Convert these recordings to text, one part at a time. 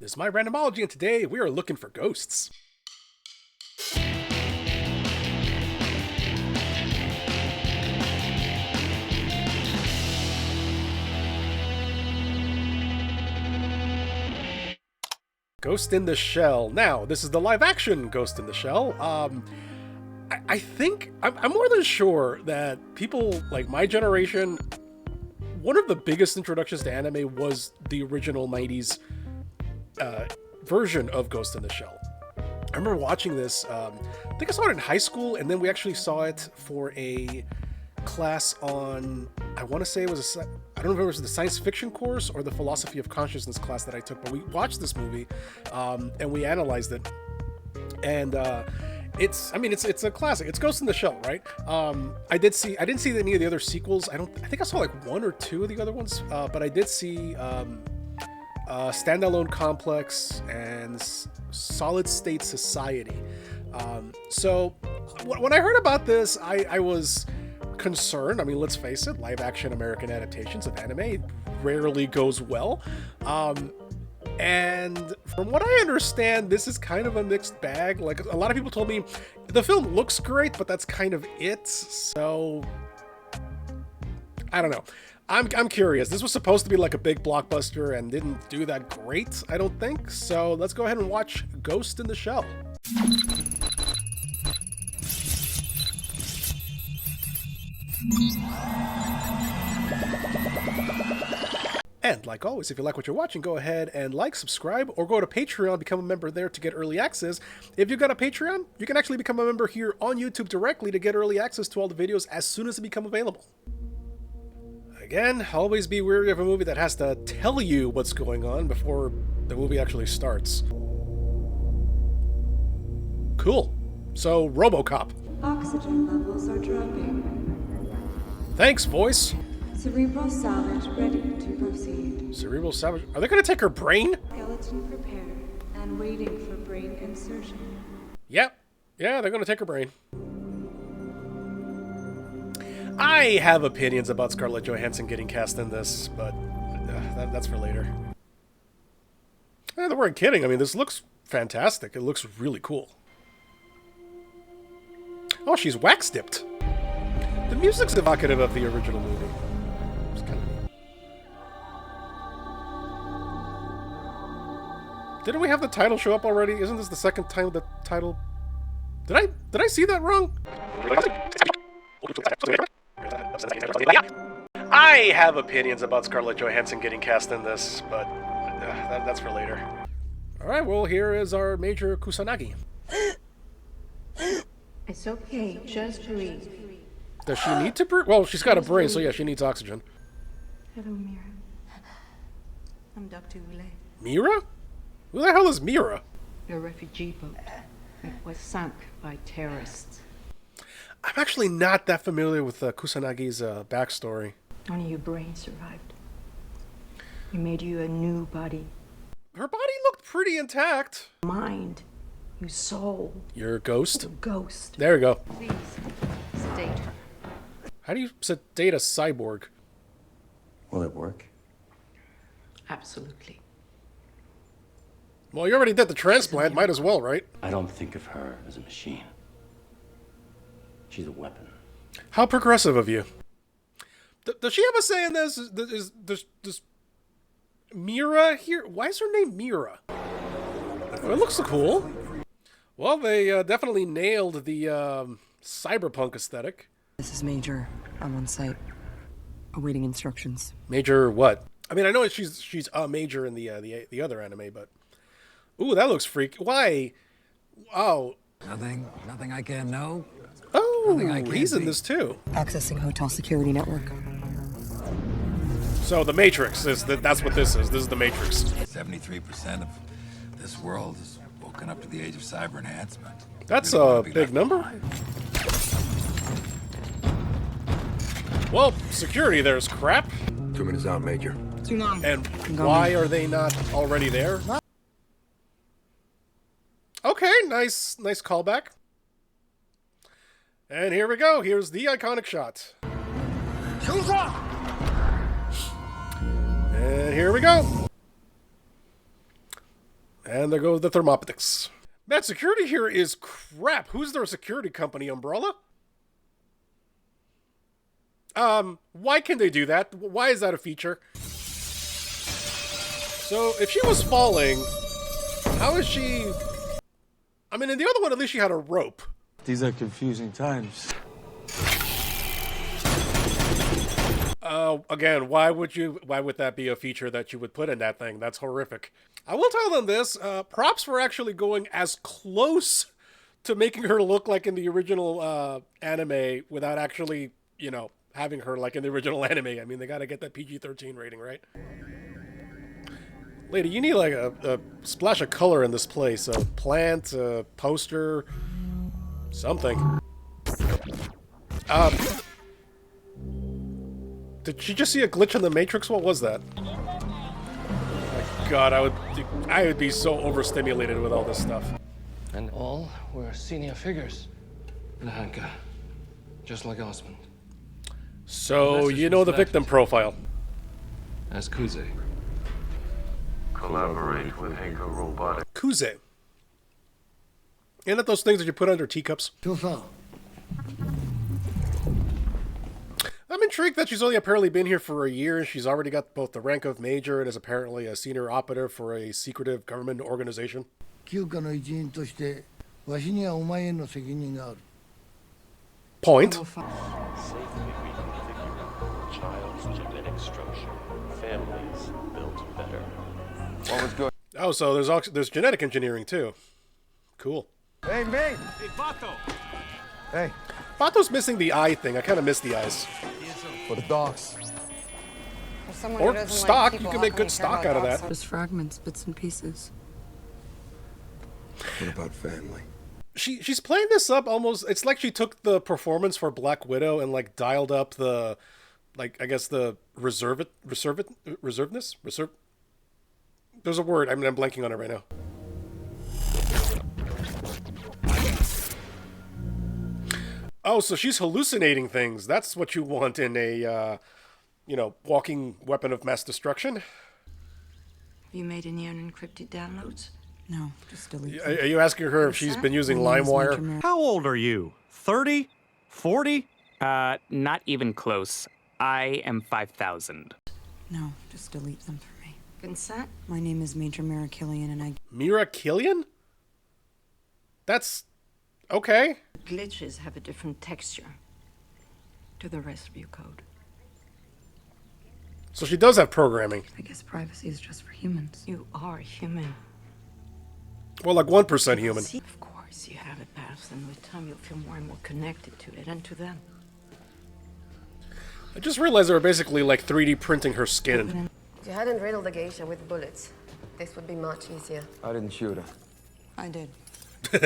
This is my randomology, and today we are looking for ghosts. Ghost in the Shell. Now, this is the live-action Ghost in the Shell. I think, I'm more than sure that people like my generation, one of the biggest introductions to anime was the original 90s version of Ghost in the Shell. I remember watching this, I think I saw it in high school, and then we actually saw it for a class on, I want to say it was I don't know if it was the science fiction course or the philosophy of consciousness class that I took, but we watched this movie, and we analyzed it, and it's a classic. It's Ghost in the Shell, right? I didn't see any of the other sequels. I think I saw like one or two of the other ones, but I did see Standalone Complex and Solid State Society. So when I heard about this, I was concerned. I mean, let's face it, live action American adaptations of anime rarely goes well. And from what I understand, this is kind of a mixed bag. Like, a lot of people told me the film looks great, but that's kind of it. So I don't know. I'm curious. This was supposed to be like a big blockbuster and didn't do that great, I don't think. So let's go ahead and watch Ghost in the Shell. And like always, if you like what you're watching, go ahead and like, subscribe, or go to Patreon, become a member there to get early access. If you've got a Patreon, you can actually become a member here on YouTube directly to get early access to all the videos as soon as they become available. Again, always be wary of a movie that has to tell you what's going on before the movie actually starts. Cool. So, RoboCop. Oxygen levels are dropping. Thanks, voice. Cerebral salvage ready to proceed. Cerebral salvage. Are they going to take her brain? Skeleton prepared and waiting for brain insertion. Yep. Yeah, they're going to take her brain. I have opinions about Scarlett Johansson getting cast in this, but that's for later. They weren't kidding. I mean, this looks fantastic. It looks really cool. Oh, she's wax dipped. The music's evocative of the original movie. It's kind of neat. Didn't we have the title show up already? Isn't this the second time the title... Did I see that wrong? I have opinions about Scarlett Johansson getting cast in this, but that's for later. Alright, well, here is our Major Kusanagi. It's okay, just breathe. Does she need to breathe? Well, she's got a brain, so yeah, she needs oxygen. Hello, Mira. I'm Dr. Ule. Mira? Who the hell is Mira? A refugee boat. It was sunk by terrorists. I'm actually not that familiar with Kusanagi's backstory. Only your brain survived. We made you a new body. Her body looked pretty intact. Mind. Your soul. You're a ghost? A ghost. There we go. Please, sedate her. How do you sedate a cyborg? Will it work? Absolutely. Well, you already did the transplant. Might as well, right? I don't think of her as a machine. She's a weapon. How progressive of you. Does she have a say in this? Is Mira here? Why is her name Mira? Well, it looks cool. Well, they definitely nailed the cyberpunk aesthetic. This is Major. I'm on site, awaiting instructions. Major what? I mean, I know she's a major in the other anime, but ooh, that looks freaky. Why? Oh. Nothing I can't know. Oh, he's in this too. Accessing hotel security network. So the Matrix that's what this is. This is the Matrix. 73% of this world is woken up to the age of cyber enhancement. That's a big number. Well, security there is crap. 2 minutes out, Major. Too long. And why are they not already there? Okay, nice callback. And here we go. Here's the iconic shot. And here we go. And there goes the thermoptics. Man, security here is crap. Who's their security company? Umbrella? Why can they do that? Why is that a feature? So, if she was falling, how is she... I mean, in the other one, at least she had a rope. These are confusing times. Again, why would that be a feature that you would put in that thing? That's horrific. I will tell them this, props for actually going as close to making her look like in the original anime without actually, you know, having her like in the original anime. I mean, they gotta get that PG-13 rating, right? Lady, you need like a splash of color in this place. A plant, a poster, something. Did she just see a glitch in the Matrix? What was that? Oh my God, I would be so overstimulated with all this stuff. And all were senior figures in Hanka, just like Osmond. So, you know the victim profile. As Kuze. Collaborate with Hanka Robotics. Kuze. Ain't that those things that you put under teacups? I'm intrigued that she's only apparently been here for a year and she's already got both the rank of major and is apparently a senior operative for a secretive government organization. 休暇の一員としてわしにはお前への責任がある。 Point. Safely reconfigure child's genetic structure. Families built better. What was good? Oh, so there's genetic engineering too. Cool. Hey, mate! Hey, Bato! Hey. Bato's missing the eye thing. I kind of miss the eyes. For the dogs. Or stock. You can make good stock out of that. Just fragments, bits and pieces. What about family? She's playing this up almost. It's like she took the performance for Black Widow and like dialed up the, like I guess the reservedness. There's a word. I'm blanking on it right now. Oh, so she's hallucinating things. That's what you want in a, you know, walking weapon of mass destruction. Have you made any unencrypted downloads? No, just delete Are you asking her if she's been using LimeWire? How old are you? 30? 40? Not even close. I am 5,000. No, just delete them for me. Consent? My name is Major Mira Killian, and I... Mira Killian? That's... okay. Glitches have a different texture to the rest of your code. So she does have programming. I guess privacy is just for humans. You are human. Well, like 1% human. See, of course, you have a past, and with time you'll feel more and more connected to it and to them. I just realized they were basically like 3D printing her skin. If you hadn't riddled the geisha with bullets, this would be much easier. I didn't shoot her. I did. We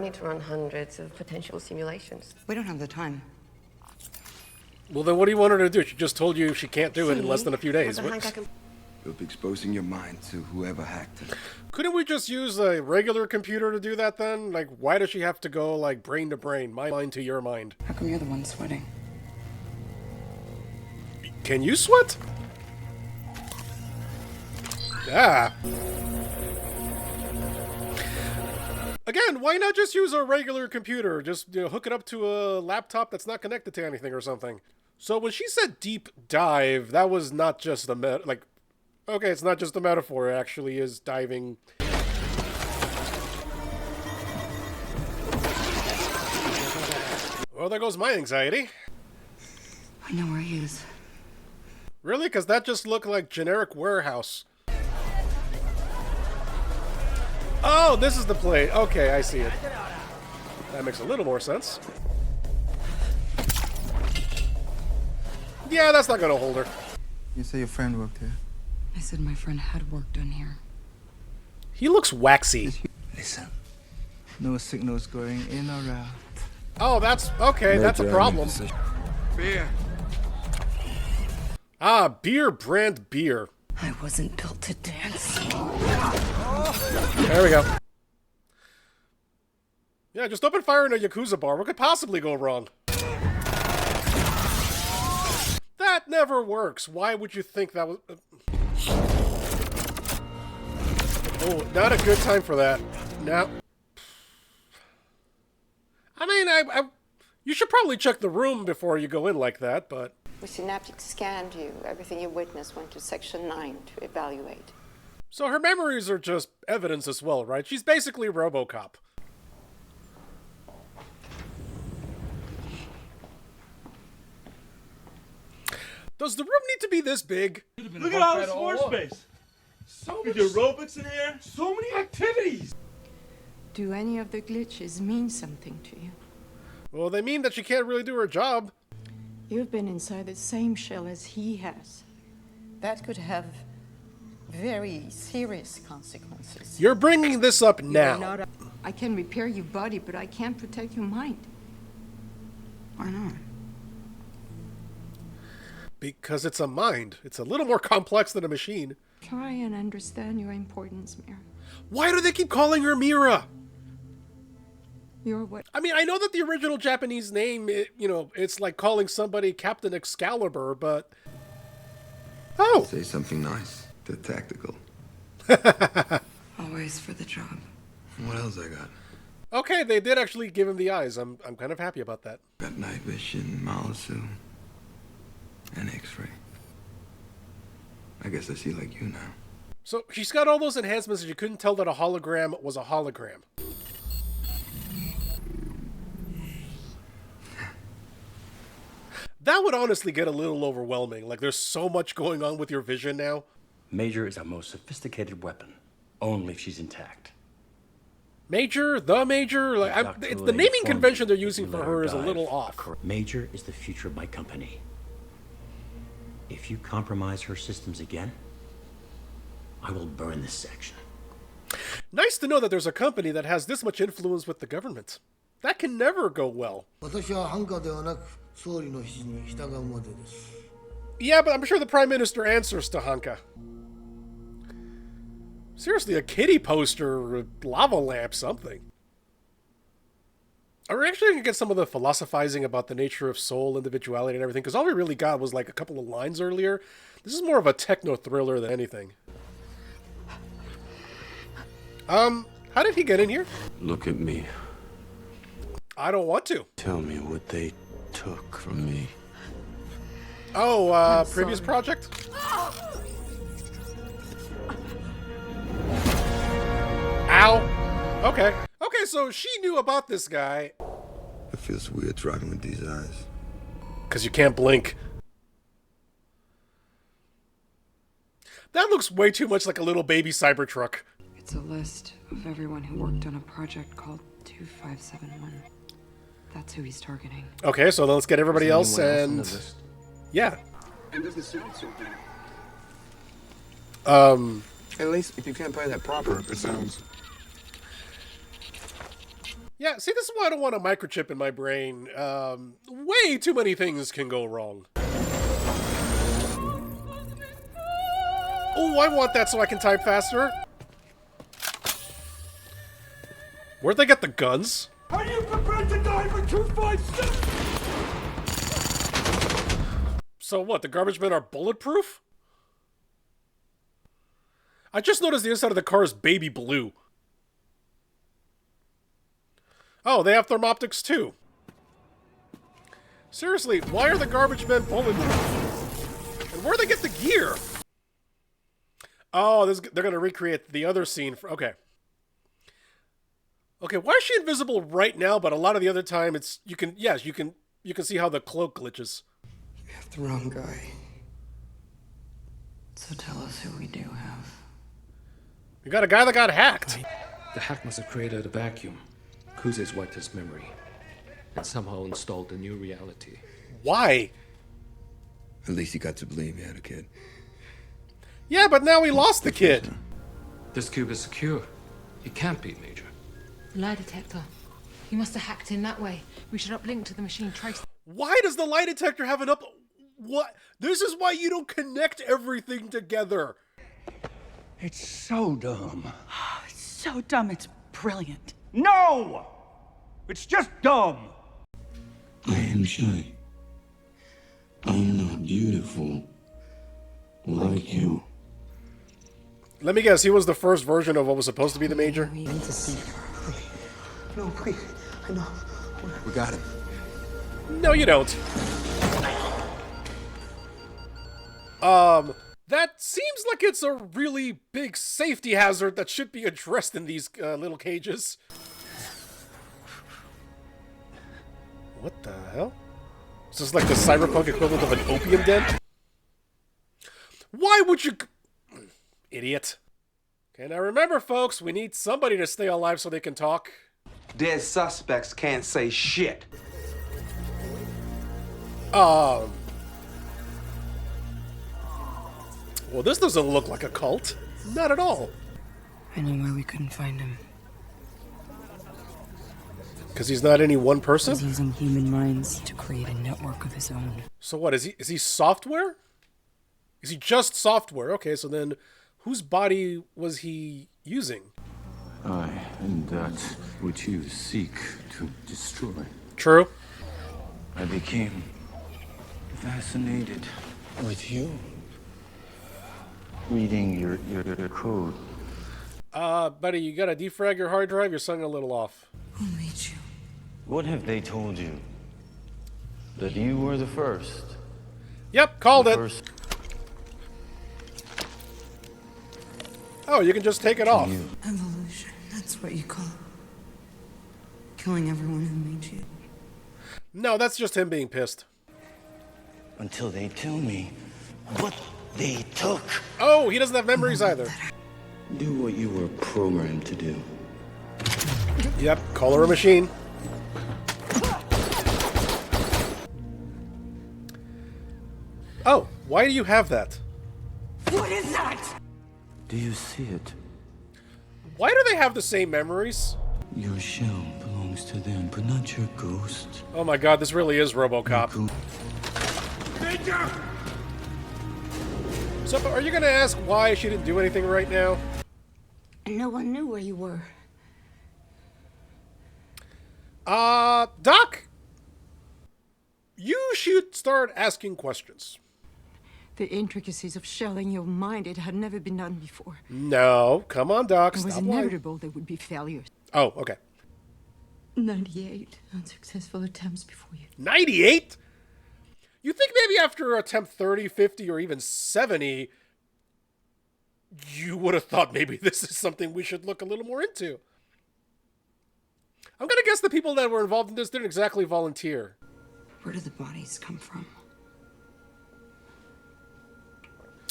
need to run hundreds of potential simulations. We don't have the time. Well, then what do you want her to do? She just told you she can't do it in less than a few days. You'll be exposing your mind to whoever hacked it. Couldn't we just use a regular computer to do that then? Like, why does she have to go, like, brain to brain, my mind to your mind? How come you're the one sweating? Can you sweat? Ah. Again, why not just use a regular computer? Just hook it up to a laptop that's not connected to anything or something. So when she said deep dive, that was not just a like, okay, it's not just a metaphor. It actually is diving. Well, there goes my anxiety. I know where he is. Really? Because that just looked like generic warehouse. Oh, this is the plate. Okay, I see it. That makes a little more sense. Yeah, that's not gonna hold her. You say your friend worked here? I said my friend had work done here. He looks waxy. Listen. No signals going in or out. Oh, that's... okay, that's a problem. Beer. Ah, beer brand beer. I wasn't built to dance. There we go. Yeah, just open fire in a Yakuza bar. What could possibly go wrong? That never works. Why would you think that was... Oh, not a good time for that. No. I mean, you should probably check the room before you go in like that, but... We synaptic scanned you. Everything you witnessed went to Section 9 to evaluate. So her memories are just evidence as well, right? She's basically RoboCop. Does the room need to be this big? Look at all this floor space. So much aerobics in here. So many activities. Do any of the glitches mean something to you? Well, they mean that she can't really do her job. You've been inside the same shell as he has. That could have very serious consequences. You're bringing this up now. I can repair your body, but I can't protect your mind. Why not? Because it's a mind. It's a little more complex than a machine. Try and understand your importance, Mira. Why do they keep calling her Mira? You're what? I mean, I know that the original Japanese name, it's like calling somebody Captain Excalibur, but... Oh! Say something nice. They're tactical. Always for the job. What else I got? Okay, they did actually give him the eyes. I'm kind of happy about that. Got night vision, Malisu, and X-ray. I guess I see like you now. So she's got all those enhancements and you couldn't tell that a hologram was a hologram. That would honestly get a little overwhelming. Like, there's so much going on with your vision now. Major is our most sophisticated weapon, only if she's intact. Major? The Major? Like, it's the naming convention they're using for her is a little off. Major is the future of my company. If you compromise her systems again, I will burn this section. Nice to know that there's a company that has this much influence with the government. That can never go well. Yeah, but I'm sure the Prime Minister answers to Hanka. Seriously, a kitty poster, a lava lamp, something. Are we actually going to get some of the philosophizing about the nature of soul, individuality, and everything? Because all we really got was like a couple of lines earlier. This is more of a techno-thriller than anything. How did he get in here? Look at me. I don't want to. Tell me what they took from me. Oh, previous project? Ow! Okay. Okay, so she knew about this guy. It feels weird driving with these eyes. Because you can't blink. That looks way too much like a little baby Cybertruck. It's a list of everyone who worked on a project called 2571. That's who he's targeting. Okay, so then let's get everybody else and... Yeah. And does the suit something? At least if you can't play that proper, it sounds... Yeah, see, this is why I don't want a microchip in my brain. Way too many things can go wrong. Oh, I want that so I can type faster. Where'd they get the guns? Are you prepared to die for 257? So what, the garbage men are bulletproof? I just noticed the inside of the car is baby blue. Oh, they have thermoptics too. Seriously, why are the garbage men bulletproof? And where'd they get the gear? Oh, they're gonna recreate the other scene. Okay. Okay, why is she invisible right now? But a lot of the other time, it's you can see how the cloak glitches. You have the wrong guy. So tell us who we do have. You got a guy that got hacked. The hack must have created a vacuum. Kuze's wiped his memory and somehow installed a new reality. Why? At least he got to believe he had a kid. Yeah, but now he lost the kid. This cube is secure. It can't be, Major. Lie detector. You must have hacked in that way. We should uplink to the machine, trace... Why does the lie detector have an up... What? This is why you don't connect everything together. It's so dumb. It's so dumb, it's brilliant. No! It's just dumb. I am shy. I'm not beautiful like you. Let me guess, he was the first version of what was supposed to be the Major? We need to see her. No, please. I know. We got him. No, you don't. That seems like it's a really big safety hazard that should be addressed in these little cages. What the hell? Is this like the cyberpunk equivalent of an opium den? Why would you... Idiot. Okay, now remember, folks, we need somebody to stay alive so they can talk. Dead suspects can't say shit. Well, this doesn't look like a cult. Not at all. I know why we couldn't find him. Because he's not any one person? He's using human minds to create a network of his own. So what, is he software? Is he just software? Okay, so then whose body was he using? I am that which you seek to destroy. True. I became fascinated with you. Reading your code. Buddy, you gotta defrag your hard drive, you're sounding a little off. Who made you? What have they told you? That you were the first? Yep, called it. Oh, you can just take it off. Evolution, that's what you call killing everyone who made you. No, that's just him being pissed. Until they tell me what they took. Oh, he doesn't have memories either. Do what you were programmed to do. Yep, call her a machine. Oh, why do you have that? What is that? Do you see it? Why do they have the same memories? Your shell belongs to them, but not your ghost. Oh my god, this really is RoboCop. So, are you gonna ask why she didn't do anything right now? No one knew where you were. Doc? You should start asking questions. The intricacies of shelling your mind, it had never been done before. No, come on, Doc. It was Stop lying. inevitable there would be failures. Oh, okay. 98 unsuccessful attempts before you. 98? You think maybe after attempt 30, 50, or even 70, you would have thought maybe this is something we should look a little more into. I'm gonna guess the people that were involved in this didn't exactly volunteer. Where did the bodies come from?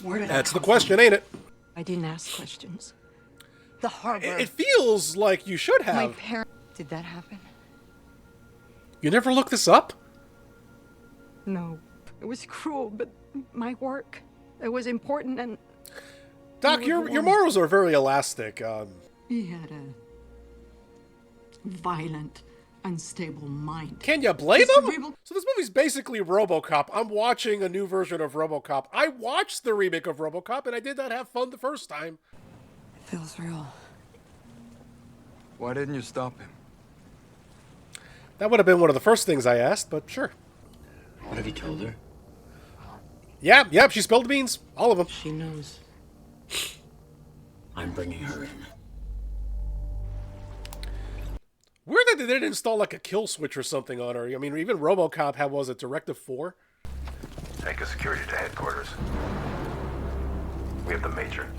That's the question, ain't it? I didn't ask questions. The harbor. It feels like you should have. My parents. Did that happen? You never looked this up? No. It was cruel, but my work. It was important and... Doc, your morals are very elastic. He had a violent, unstable mind. Can you blame him? So this movie's basically RoboCop. I'm watching a new version of RoboCop. I watched the remake of RoboCop, and I did not have fun the first time. It feels real. Why didn't you stop him? That would have been one of the first things I asked, but sure. What have you told her? Yep, she spilled the beans. All of them. She knows. I'm bringing her in. Weird that they didn't install like a kill switch or something on her. I mean, even RoboCop had, was it Directive 4? Take a security to headquarters. We have the Major.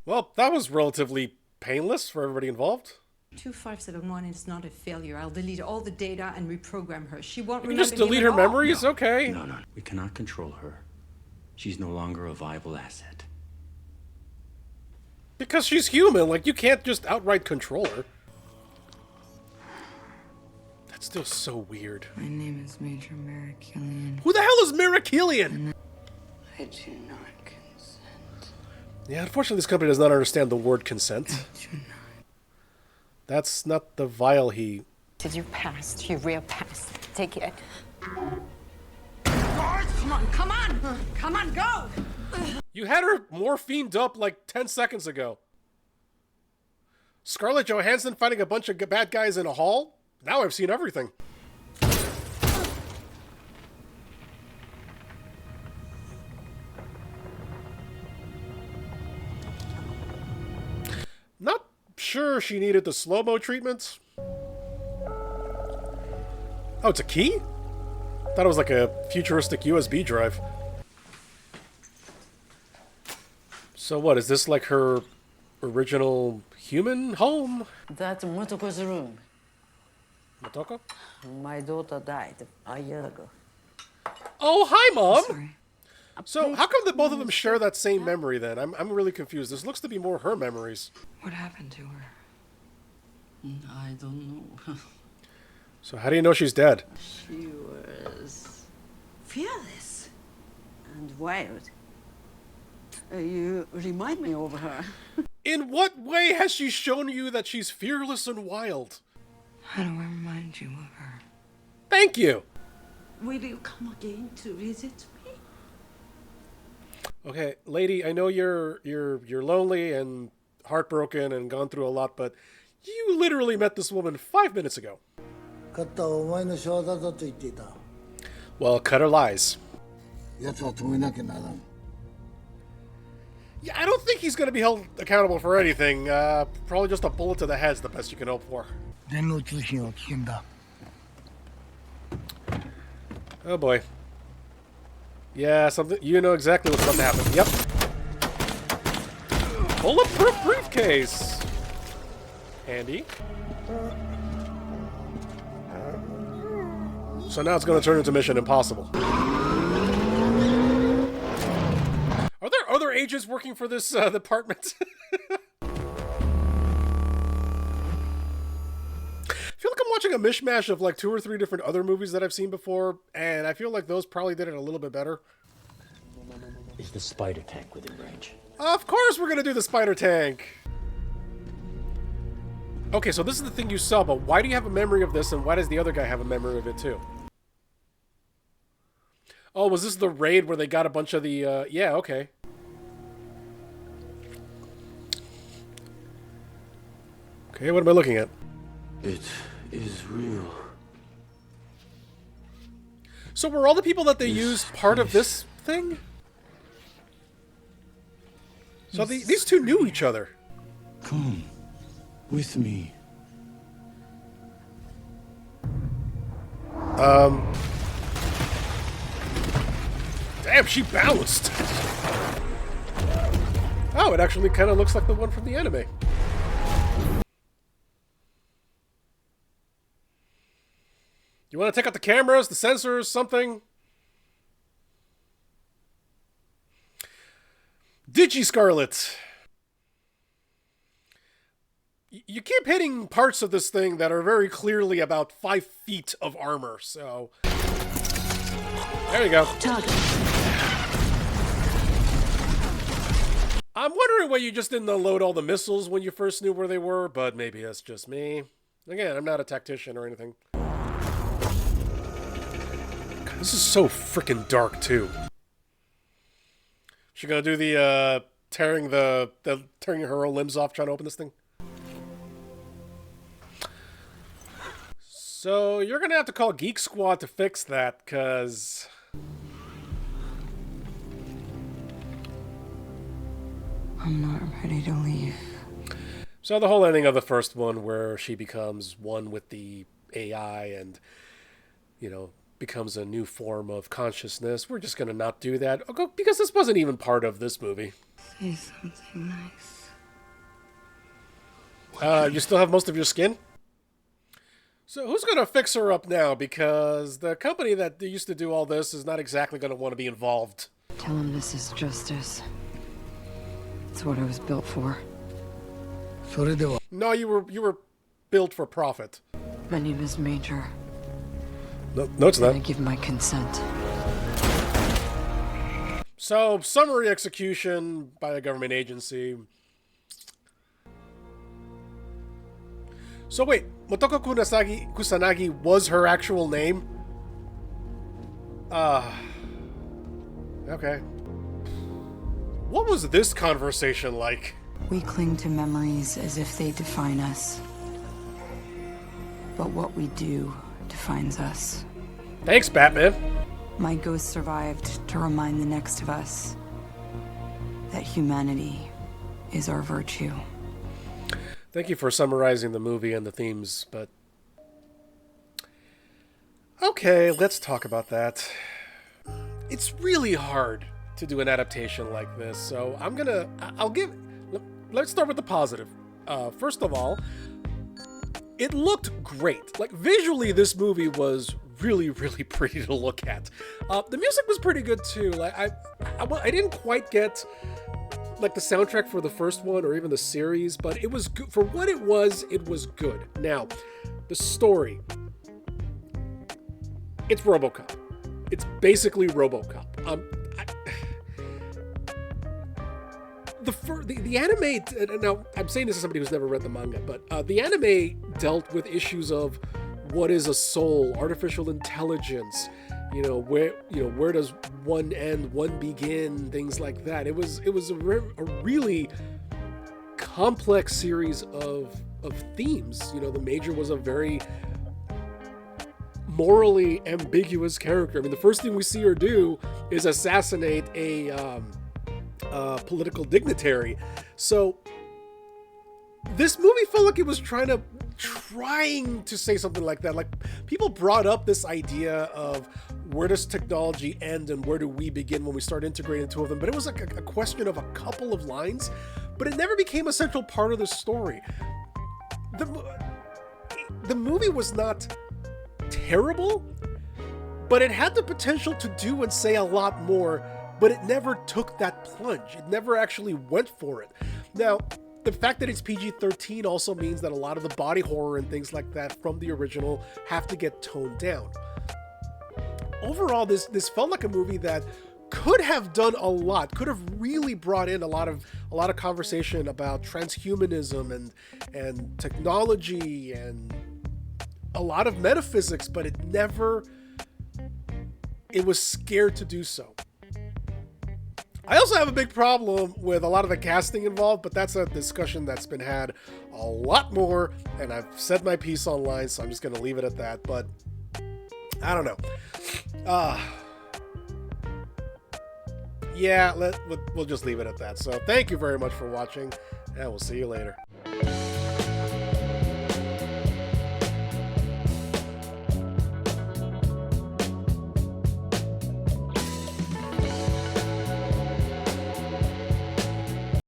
Well, that was relatively painless for everybody involved. 2571 is not a failure. I'll delete all the data and reprogram her. She won't You can remember just delete him her at all. memories? Okay. No. We cannot control her. She's no longer a viable asset. Because she's human. Like, you can't just outright control her. That's still so weird. My name is Major Merrick-Killian. Who the hell is Merrick-Killian? I do not consent. Yeah, unfortunately, this company does not understand the word consent. That's not the vial he... This is your past, your real past. Take it. Guards, come on, go! You had her morphined up like 10 seconds ago. Scarlett Johansson fighting a bunch of bad guys in a hall? Now I've seen everything. sure she needed the slow-mo treatment. Oh, it's a key? Thought it was like a futuristic USB drive. So what, is this like her original human home? That's Motoko's room. Motoko? My daughter died a year ago. Oh, hi, Mom! So, how come the both of them share that same memory then? I'm really confused. This looks to be more her memories. What happened to her? I don't know. So, how do you know she's dead? She was fearless and wild. You remind me of her. In what way has she shown you that she's fearless and wild? How do I remind you of her? Thank you! Will you come again to visit me? Okay, lady, I know you're lonely and heartbroken and gone through a lot, but you literally met this woman 5 minutes ago. Well, cut her lies. Yeah, I don't think he's going to be held accountable for anything. Probably just a bullet to the head's the best you can hope for. Oh boy. Yeah, something. You know exactly what's about to happen. Yep. Bulletproof briefcase. Handy. So now it's going to turn into Mission Impossible. Are there other agents working for this department? I feel like I'm watching a mishmash of like 2 or 3 different other movies that I've seen before, and I feel like those probably did it a little bit better. Is the spider tank within range? Of course we're gonna do the spider tank! Okay, so this is the thing you saw, but why do you have a memory of this, and why does the other guy have a memory of it too? Oh, was this the raid where they got a bunch of the, yeah, okay. Okay, what am I looking at? It is real. So were all the people that they used part of this thing? So these two knew each other. Come with me. Damn, she bounced. Oh, it actually kind of looks like the one from the anime. You want to take out the cameras, the sensors, something? Digi-Scarlet. You keep hitting parts of this thing that are very clearly about 5 feet of armor, so... There you go. I'm wondering why you just didn't unload all the missiles when you first knew where they were, but maybe that's just me. Again, I'm not a tactician or anything. God, this is so freaking dark, too. She gonna do the, tearing her own limbs off trying to open this thing? So, you're gonna have to call Geek Squad to fix that, cause... I'm not ready to leave. So the whole ending of the first one where she becomes one with the AI and, you know, becomes a new form of consciousness, we're just gonna not do that, because this wasn't even part of this movie. Say something nice. You still have most of your skin? So who's gonna fix her up now? Because the company that used to do all this is not exactly gonna want to be involved. Tell him this is justice. It's what I was built for. No, you were built for profit. My name is Major. No, it's not. I give my consent. So, summary execution by a government agency. So wait, Motoko Kusanagi was her actual name? Okay. What was this conversation like? We cling to memories as if they define us. But what we do defines us. Thanks, Batman. My ghost survived to remind the next of us that humanity is our virtue. Thank you for summarizing the movie and the themes, but... Okay, let's talk about that. It's really hard to do an adaptation like this, so let's start with the positive. First of all, it looked great. Like, visually, this movie was really, really pretty to look at. The music was pretty good, too. Like, I didn't quite get, like, the soundtrack for the first one or even the series, but it was good. For what it was good. Now, the story. It's RoboCop. It's basically RoboCop. The anime, now I'm saying this as somebody who's never read the manga, but the anime dealt with issues of what is a soul, artificial intelligence, where does one end, one begin, things like that. It was a really complex series of themes. The Major was a very morally ambiguous character. I mean, the first thing we see her do is assassinate a political dignitary. So this movie felt like it was trying to say something like that. Like, people brought up this idea of where does technology end and where do we begin when we start integrating the two of them. But it was like a question of a couple of lines, but it never became a central part of the story. The movie was not terrible, but it had the potential to do and say a lot more, but it never took that plunge. It never actually went for it. Now, the fact that it's PG-13 also means that a lot of the body horror and things like that from the original have to get toned down. Overall, this felt like a movie that could have done a lot, could have really brought in a lot of conversation about transhumanism and technology and a lot of metaphysics, but it was scared to do so. I also have a big problem with a lot of the casting involved, but that's a discussion that's been had a lot more, and I've said my piece online, so I'm just going to leave it at that, but I don't know. Yeah, we'll just leave it at that. So thank you very much for watching, and we'll see you later.